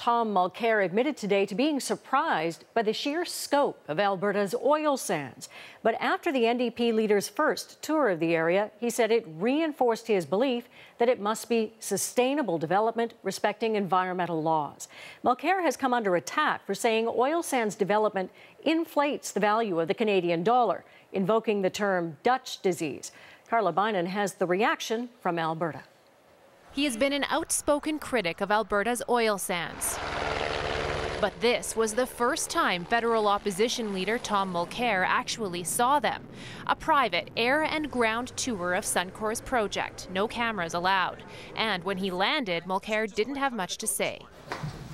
Tom Mulcair admitted today to being surprised by the sheer scope of Alberta's oil sands. But after the NDP leader's first tour of the area, he said it reinforced his belief that it must be sustainable development respecting environmental laws. Mulcair has come under attack for saying oil sands development inflates the value of the Canadian dollar, invoking the term Dutch disease. Carla Bynan has the reaction from Alberta. He has been an outspoken critic of Alberta's oil sands. But this was the first time federal opposition leader Tom Mulcair actually saw them. A private air and ground tour of Suncor's project, no cameras allowed. And when he landed, Mulcair didn't have much to say.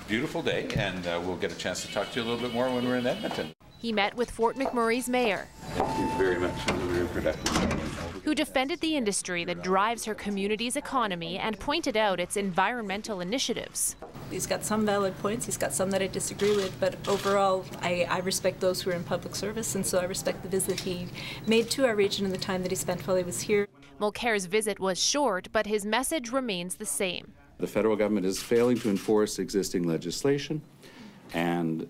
Beautiful day, and we'll get a chance to talk to you a little bit more when we're in Edmonton. He met with Fort McMurray's mayor, Thank you very much. It was a very productive. who defended the industry that drives her community's economy and pointed out its environmental initiatives. He's got some valid points, he's got some that I disagree with, but overall I respect those who are in public service, and so I respect the visit he made to our region and the time that he spent while he was here. Mulcair's visit was short, but his message remains the same. The federal government is failing to enforce existing legislation, and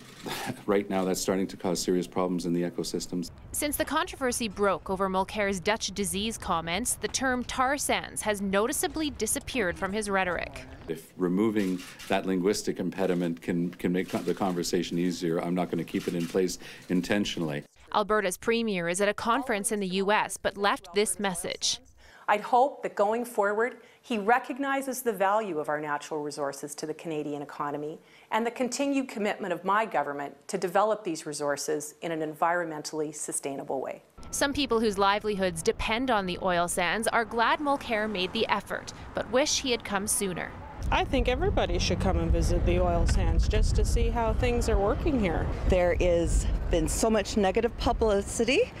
right now that's starting to cause serious problems in the ecosystems. Since the controversy broke over Mulcair's Dutch disease comments, the term tar sands has noticeably disappeared from his rhetoric. If removing that linguistic impediment can make the conversation easier, I'm not going to keep it in place intentionally. Alberta's premier is at a conference in the U.S. but left this message. I'd hope that going forward, he recognizes the value of our natural resources to the Canadian economy and the continued commitment of my government to develop these resources in an environmentally sustainable way. Some people whose livelihoods depend on the oil sands are glad Mulcair made the effort, but wish he had come sooner. I think everybody should come and visit the oil sands just to see how things are working here. There has been so much negative publicity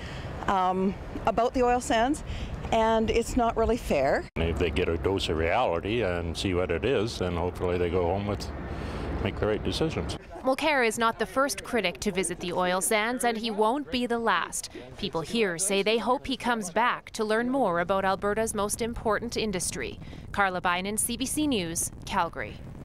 about the oil sands, and it's not really fair. If they get a dose of reality and see what it is, then hopefully they go home with make the right decisions. Mulcair is not the first critic to visit the oil sands, and he won't be the last. People here say they hope he comes back to learn more about Alberta's most important industry. Carla Bynan, CBC News, Calgary.